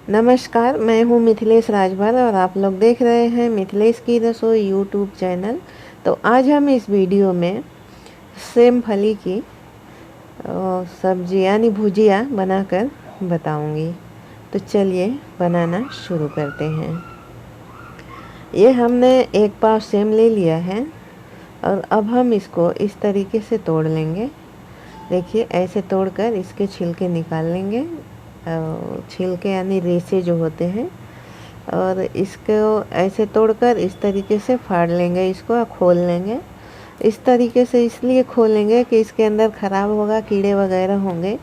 नमस्कार, मैं हूँ मिथिलेश राजभर और आप लोग देख रहे हैं मिथिलेश की रसोई यूट्यूब चैनल। तो आज हम इस वीडियो में सेम फली की सब्जी यानी भुजिया बनाकर बताऊंगी। तो चलिए बनाना शुरू करते हैं। ये हमने एक पाव सेम ले लिया है और अब हम इसको इस तरीके से तोड़ लेंगे। देखिए, ऐसे तोड़कर इसके छिलके निकाल लेंगे। छिलके यानी रेशे जो होते हैं, और इसको ऐसे तोड़कर इस तरीके से फाड़ लेंगे, इसको खोल लेंगे। इस तरीके से इसलिए खोलेंगे कि इसके अंदर ख़राब होगा, कीड़े वगैरह होंगे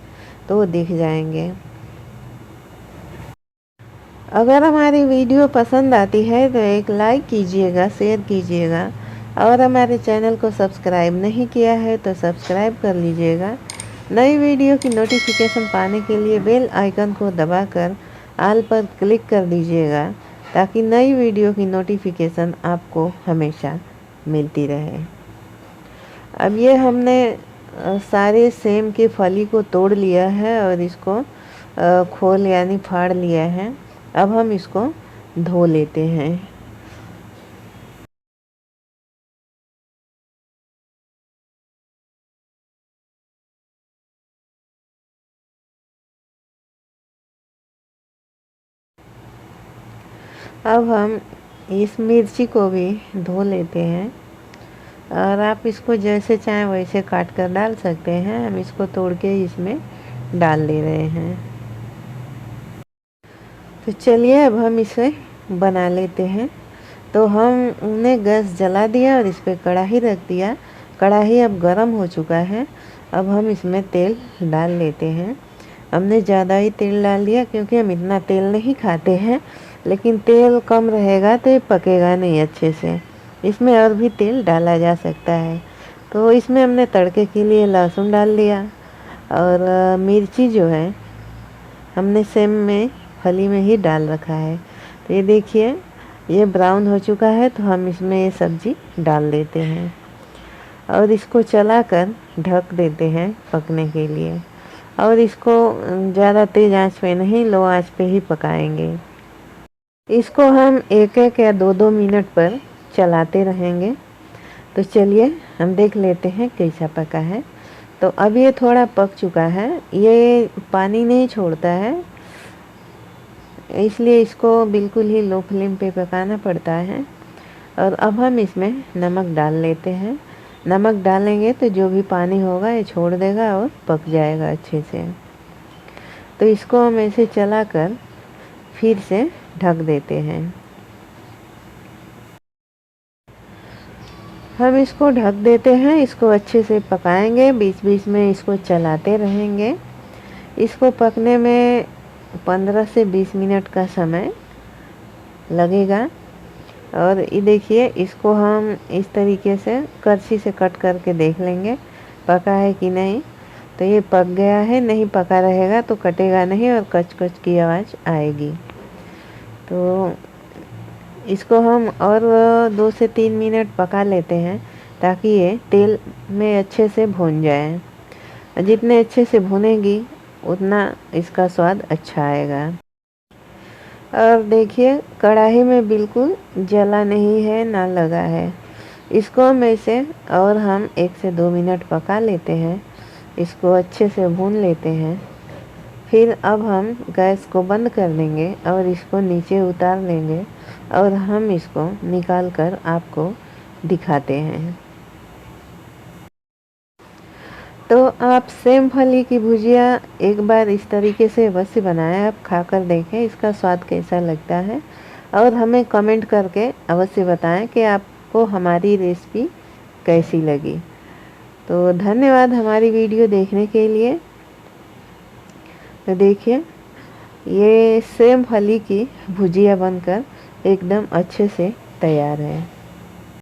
तो वो दिख जाएंगे। अगर हमारी वीडियो पसंद आती है तो एक लाइक कीजिएगा, शेयर कीजिएगा, और हमारे चैनल को सब्सक्राइब नहीं किया है तो सब्सक्राइब कर लीजिएगा। नई वीडियो की नोटिफिकेशन पाने के लिए बेल आइकन को दबाकर ऑल पर क्लिक कर दीजिएगा, ताकि नई वीडियो की नोटिफिकेशन आपको हमेशा मिलती रहे। अब ये हमने सारे सेम की फली को तोड़ लिया है और इसको खोल यानी फाड़ लिया है। अब हम इसको धो लेते हैं। अब हम इस मिर्ची को भी धो लेते हैं, और आप इसको जैसे चाहें वैसे काट कर डाल सकते हैं। हम इसको तोड़ के इसमें डाल दे रहे हैं। तो चलिए अब हम इसे बना लेते हैं। तो हमने गैस जला दिया और इस पर कढ़ाई रख दिया। कढ़ाई अब गर्म हो चुका है। अब हम इसमें तेल डाल लेते हैं। हमने ज़्यादा ही तेल डाल दिया क्योंकि हम इतना तेल नहीं खाते हैं, लेकिन तेल कम रहेगा तो ये पकेगा नहीं अच्छे से। इसमें और भी तेल डाला जा सकता है। तो इसमें हमने तड़के के लिए लहसुन डाल दिया, और मिर्ची जो है हमने सेम में फली में ही डाल रखा है। तो ये देखिए, ये ब्राउन हो चुका है। तो हम इसमें ये सब्ज़ी डाल देते हैं और इसको चलाकर ढक देते हैं पकने के लिए। और इसको ज़्यादा तेज़ आंच पे नहीं, लो आंच पे ही पकाएंगे। इसको हम एक एक या दो दो मिनट पर चलाते रहेंगे। तो चलिए हम देख लेते हैं कैसा पका है। तो अब ये थोड़ा पक चुका है। ये पानी नहीं छोड़ता है, इसलिए इसको बिल्कुल ही लो फ्लेम पे पकाना पड़ता है। और अब हम इसमें नमक डाल लेते हैं। नमक डालेंगे तो जो भी पानी होगा ये छोड़ देगा और पक जाएगा अच्छे से। तो इसको हम ऐसे चलाकर फिर से ढक देते हैं। हम इसको ढक देते हैं, इसको अच्छे से पकाएंगे, बीच बीच में इसको चलाते रहेंगे। इसको पकने में 15 से 20 मिनट का समय लगेगा। और ये देखिए, इसको हम इस तरीके से करछी से कट करके देख लेंगे पका है कि नहीं। तो ये पक गया है। नहीं पका रहेगा तो कटेगा नहीं और कच कच की आवाज़ आएगी। तो इसको हम और 2 से 3 मिनट पका लेते हैं, ताकि ये तेल में अच्छे से भून जाए। जितने अच्छे से भुनेगी उतना इसका स्वाद अच्छा आएगा। और देखिए, कढ़ाई में बिल्कुल जला नहीं है, ना लगा है। इसको हम ऐसे और हम 1 से 2 मिनट पका लेते हैं। इसको अच्छे से भून लेते हैं। फिर अब हम गैस को बंद कर देंगे और इसको नीचे उतार लेंगे, और हम इसको निकाल कर आपको दिखाते हैं। तो आप सेम फली की भुजिया एक बार इस तरीके से अवश्य बनाएं। आप खाकर देखें इसका स्वाद कैसा लगता है, और हमें कमेंट करके अवश्य बताएं कि आपको हमारी रेसिपी कैसी लगी। तो धन्यवाद हमारी वीडियो देखने के लिए। तो देखिए, ये सेम फली की भुजिया बनकर एकदम अच्छे से तैयार है।